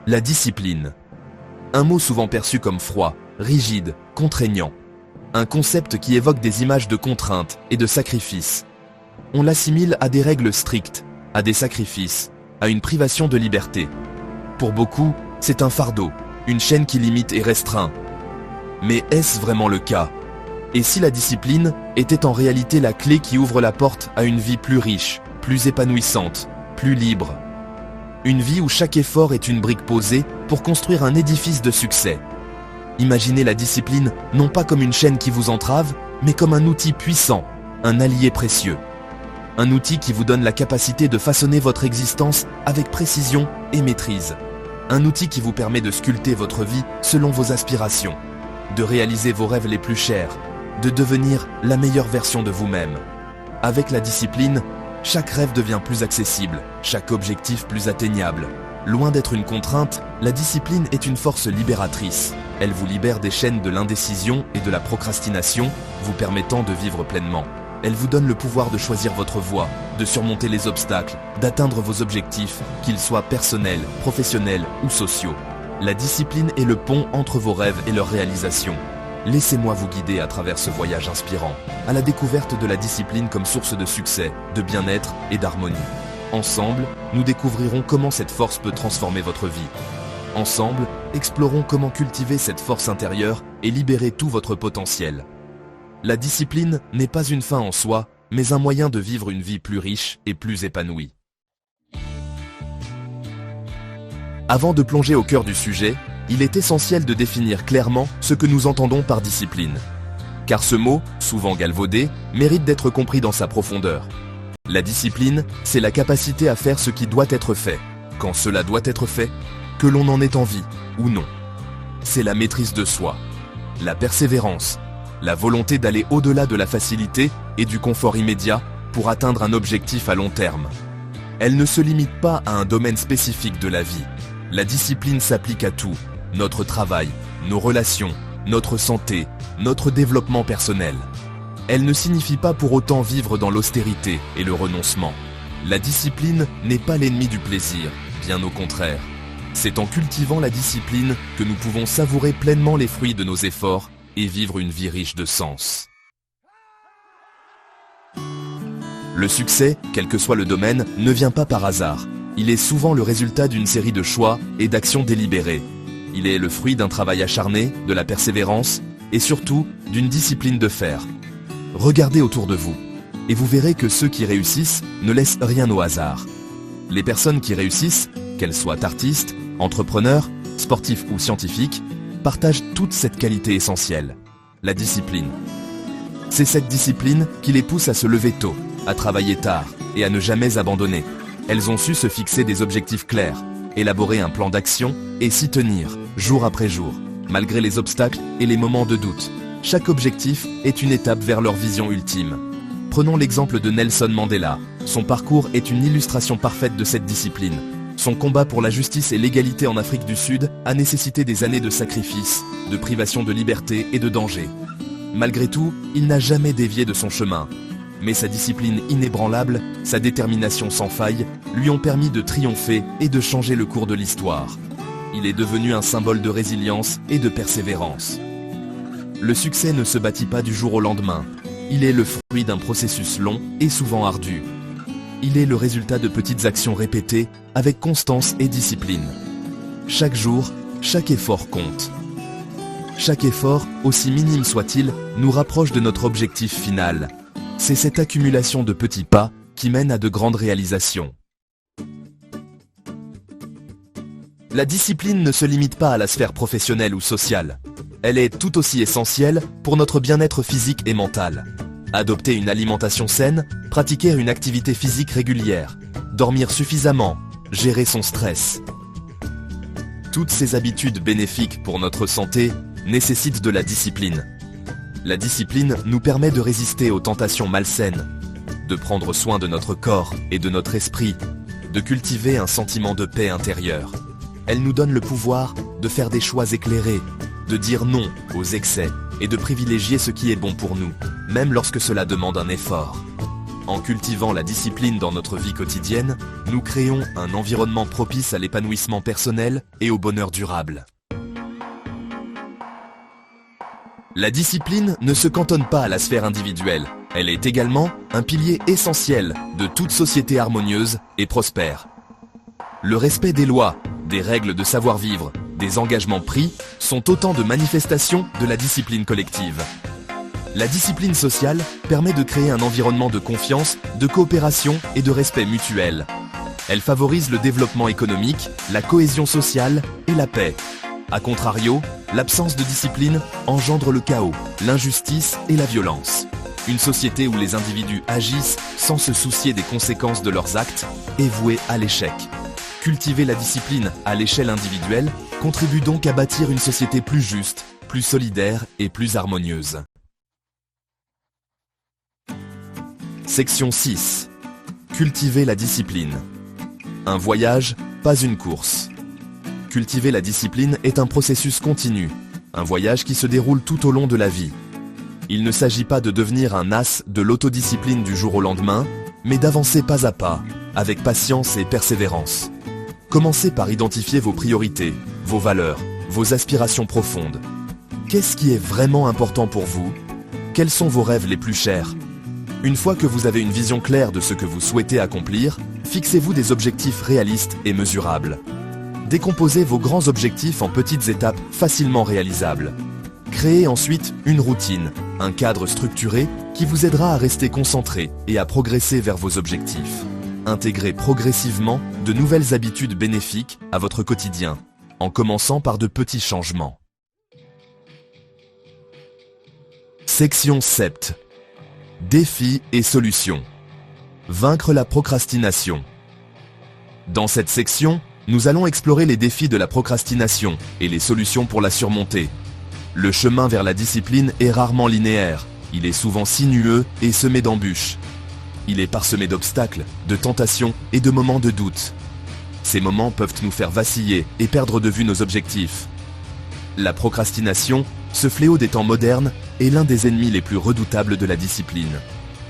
La discipline. Un mot souvent perçu comme froid, rigide, contraignant. Un concept qui évoque des images de contrainte et de sacrifice. On l'assimile à des règles strictes, à des sacrifices, à une privation de liberté. Pour beaucoup, c'est un fardeau, une chaîne qui limite et restreint. Mais est-ce vraiment le cas? Et si la discipline était en réalité la clé qui ouvre la porte à une vie plus riche, plus épanouissante, plus libre? Une vie où chaque effort est une brique posée pour construire un édifice de succès. Imaginez la discipline non pas comme une chaîne qui vous entrave, mais comme un outil puissant, un allié précieux. Un outil qui vous donne la capacité de façonner votre existence avec précision et maîtrise. Un outil qui vous permet de sculpter votre vie selon vos aspirations, de réaliser vos rêves les plus chers, de devenir la meilleure version de vous-même. Avec la discipline, chaque rêve devient plus accessible, chaque objectif plus atteignable. Loin d'être une contrainte, la discipline est une force libératrice. Elle vous libère des chaînes de l'indécision et de la procrastination, vous permettant de vivre pleinement. Elle vous donne le pouvoir de choisir votre voie, de surmonter les obstacles, d'atteindre vos objectifs, qu'ils soient personnels, professionnels ou sociaux. La discipline est le pont entre vos rêves et leur réalisation. Laissez-moi vous guider à travers ce voyage inspirant, à la découverte de la discipline comme source de succès, de bien-être et d'harmonie. Ensemble, nous découvrirons comment cette force peut transformer votre vie. Ensemble, explorons comment cultiver cette force intérieure et libérer tout votre potentiel. La discipline n'est pas une fin en soi, mais un moyen de vivre une vie plus riche et plus épanouie. Avant de plonger au cœur du sujet, il est essentiel de définir clairement ce que nous entendons par discipline. Car ce mot, souvent galvaudé, mérite d'être compris dans sa profondeur. La discipline, c'est la capacité à faire ce qui doit être fait, quand cela doit être fait, que l'on en ait envie ou non. C'est la maîtrise de soi, la persévérance, la volonté d'aller au-delà de la facilité et du confort immédiat pour atteindre un objectif à long terme. Elle ne se limite pas à un domaine spécifique de la vie. La discipline s'applique à tout, notre travail, nos relations, notre santé, notre développement personnel. Elle ne signifie pas pour autant vivre dans l'austérité et le renoncement. La discipline n'est pas l'ennemi du plaisir, bien au contraire. C'est en cultivant la discipline que nous pouvons savourer pleinement les fruits de nos efforts et vivre une vie riche de sens. Le succès, quel que soit le domaine, ne vient pas par hasard. Il est souvent le résultat d'une série de choix et d'actions délibérées. Il est le fruit d'un travail acharné, de la persévérance et surtout d'une discipline de fer. Regardez autour de vous et vous verrez que ceux qui réussissent ne laissent rien au hasard. Les personnes qui réussissent, qu'elles soient artistes, entrepreneurs, sportifs ou scientifiques, partagent toute cette qualité essentielle, la discipline. C'est cette discipline qui les pousse à se lever tôt, à travailler tard et à ne jamais abandonner. Elles ont su se fixer des objectifs clairs, élaborer un plan d'action et s'y tenir, jour après jour, malgré les obstacles et les moments de doute. Chaque objectif est une étape vers leur vision ultime. Prenons l'exemple de Nelson Mandela. Son parcours est une illustration parfaite de cette discipline. Son combat pour la justice et l'égalité en Afrique du Sud a nécessité des années de sacrifices, de privation de liberté et de danger. Malgré tout, il n'a jamais dévié de son chemin. Mais sa discipline inébranlable, sa détermination sans faille, lui ont permis de triompher et de changer le cours de l'histoire. Il est devenu un symbole de résilience et de persévérance. Le succès ne se bâtit pas du jour au lendemain. Il est le fruit d'un processus long et souvent ardu. Il est le résultat de petites actions répétées avec constance et discipline. Chaque jour, chaque effort compte. Chaque effort, aussi minime soit-il, nous rapproche de notre objectif final. C'est cette accumulation de petits pas qui mène à de grandes réalisations. La discipline ne se limite pas à la sphère professionnelle ou sociale. Elle est tout aussi essentielle pour notre bien-être physique et mental. Adopter une alimentation saine, pratiquer une activité physique régulière, dormir suffisamment, gérer son stress. Toutes ces habitudes bénéfiques pour notre santé nécessitent de la discipline. La discipline nous permet de résister aux tentations malsaines, de prendre soin de notre corps et de notre esprit, de cultiver un sentiment de paix intérieure. Elle nous donne le pouvoir de faire des choix éclairés, de dire non aux excès et de privilégier ce qui est bon pour nous, même lorsque cela demande un effort. En cultivant la discipline dans notre vie quotidienne, nous créons un environnement propice à l'épanouissement personnel et au bonheur durable. La discipline ne se cantonne pas à la sphère individuelle. Elle est également un pilier essentiel de toute société harmonieuse et prospère. Le respect des lois, des règles de savoir-vivre, des engagements pris sont autant de manifestations de la discipline collective. La discipline sociale permet de créer un environnement de confiance, de coopération et de respect mutuel. Elle favorise le développement économique, la cohésion sociale et la paix. A contrario, l'absence de discipline engendre le chaos, l'injustice et la violence. Une société où les individus agissent sans se soucier des conséquences de leurs actes est vouée à l'échec. Cultiver la discipline à l'échelle individuelle contribue donc à bâtir une société plus juste, plus solidaire et plus harmonieuse. Section 6. Cultiver la discipline. Un voyage, pas une course. Cultiver la discipline est un processus continu, un voyage qui se déroule tout au long de la vie. Il ne s'agit pas de devenir un as de l'autodiscipline du jour au lendemain, mais d'avancer pas à pas, avec patience et persévérance. Commencez par identifier vos priorités, vos valeurs, vos aspirations profondes. Qu'est-ce qui est vraiment important pour vous? Quels sont vos rêves les plus chers? Une fois que vous avez une vision claire de ce que vous souhaitez accomplir, fixez-vous des objectifs réalistes et mesurables. Décomposez vos grands objectifs en petites étapes facilement réalisables. Créez ensuite une routine, un cadre structuré qui vous aidera à rester concentré et à progresser vers vos objectifs. Intégrez progressivement de nouvelles habitudes bénéfiques à votre quotidien, en commençant par de petits changements. Section 7. Défis et solutions. Vaincre la procrastination. Dans cette section, nous allons explorer les défis de la procrastination et les solutions pour la surmonter. Le chemin vers la discipline est rarement linéaire, il est souvent sinueux et semé d'embûches. Il est parsemé d'obstacles, de tentations et de moments de doute. Ces moments peuvent nous faire vaciller et perdre de vue nos objectifs. La procrastination, ce fléau des temps modernes, est l'un des ennemis les plus redoutables de la discipline.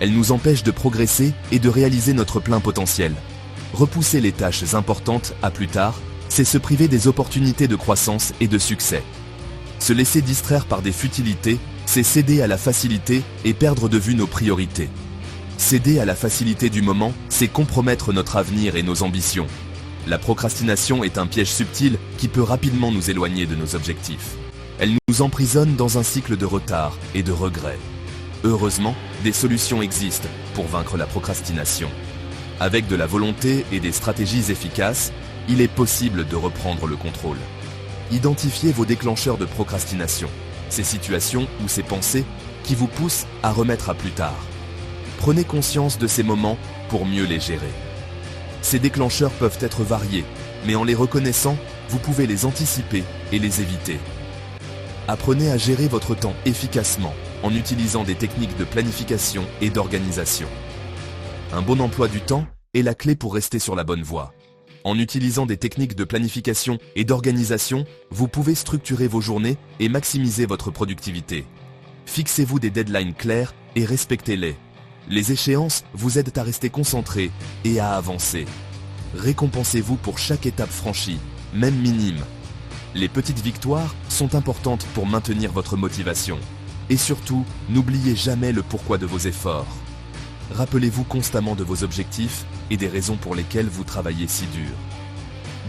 Elle nous empêche de progresser et de réaliser notre plein potentiel. Repousser les tâches importantes à plus tard, c'est se priver des opportunités de croissance et de succès. Se laisser distraire par des futilités, c'est céder à la facilité et perdre de vue nos priorités. Céder à la facilité du moment, c'est compromettre notre avenir et nos ambitions. La procrastination est un piège subtil qui peut rapidement nous éloigner de nos objectifs. Elle nous emprisonne dans un cycle de retard et de regret. Heureusement, des solutions existent pour vaincre la procrastination. Avec de la volonté et des stratégies efficaces, il est possible de reprendre le contrôle. Identifiez vos déclencheurs de procrastination, ces situations ou ces pensées qui vous poussent à remettre à plus tard. Prenez conscience de ces moments pour mieux les gérer. Ces déclencheurs peuvent être variés, mais en les reconnaissant, vous pouvez les anticiper et les éviter. Apprenez à gérer votre temps efficacement en utilisant des techniques de planification et d'organisation. Un bon emploi du temps est la clé pour rester sur la bonne voie. En utilisant des techniques de planification et d'organisation, vous pouvez structurer vos journées et maximiser votre productivité. Fixez-vous des deadlines clairs et respectez-les. Les échéances vous aident à rester concentré et à avancer. Récompensez-vous pour chaque étape franchie, même minime. Les petites victoires sont importantes pour maintenir votre motivation. Et surtout, n'oubliez jamais le pourquoi de vos efforts. Rappelez-vous constamment de vos objectifs et des raisons pour lesquelles vous travaillez si dur.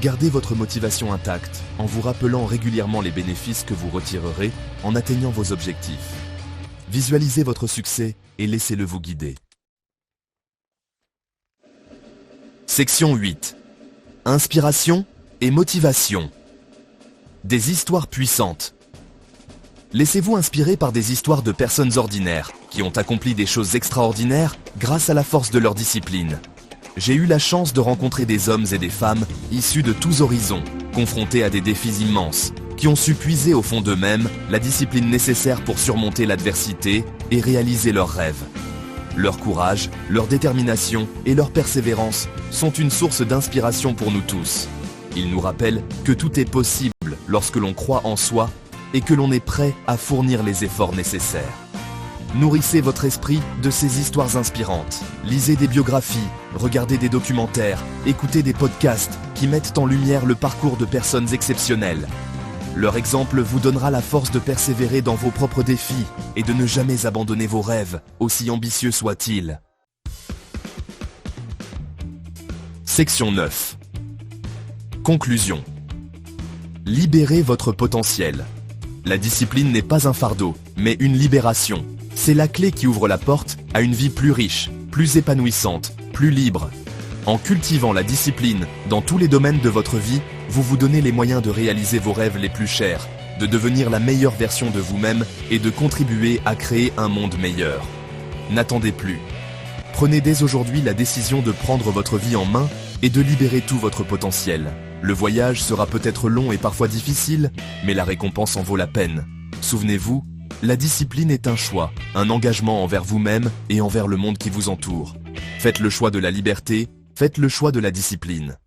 Gardez votre motivation intacte en vous rappelant régulièrement les bénéfices que vous retirerez en atteignant vos objectifs. Visualisez votre succès et laissez-le vous guider. Section 8. Inspiration et motivation. Des histoires puissantes. Laissez-vous inspirer par des histoires de personnes ordinaires qui ont accompli des choses extraordinaires grâce à la force de leur discipline. J'ai eu la chance de rencontrer des hommes et des femmes issus de tous horizons, confrontés à des défis immenses, qui ont su puiser au fond d'eux-mêmes la discipline nécessaire pour surmonter l'adversité et réaliser leurs rêves. Leur courage, leur détermination et leur persévérance sont une source d'inspiration pour nous tous. Ils nous rappellent que tout est possible lorsque l'on croit en soi et que l'on est prêt à fournir les efforts nécessaires. Nourrissez votre esprit de ces histoires inspirantes. Lisez des biographies, regardez des documentaires, écoutez des podcasts qui mettent en lumière le parcours de personnes exceptionnelles. Leur exemple vous donnera la force de persévérer dans vos propres défis et de ne jamais abandonner vos rêves, aussi ambitieux soient-ils. Section 9. Conclusion. Libérez votre potentiel. La discipline n'est pas un fardeau, mais une libération. C'est la clé qui ouvre la porte à une vie plus riche, plus épanouissante, plus libre. En cultivant la discipline dans tous les domaines de votre vie, vous vous donnez les moyens de réaliser vos rêves les plus chers, de devenir la meilleure version de vous-même et de contribuer à créer un monde meilleur. N'attendez plus. Prenez dès aujourd'hui la décision de prendre votre vie en main et de libérer tout votre potentiel. Le voyage sera peut-être long et parfois difficile, mais la récompense en vaut la peine. Souvenez-vous, la discipline est un choix, un engagement envers vous-même et envers le monde qui vous entoure. Faites le choix de la liberté, faites le choix de la discipline.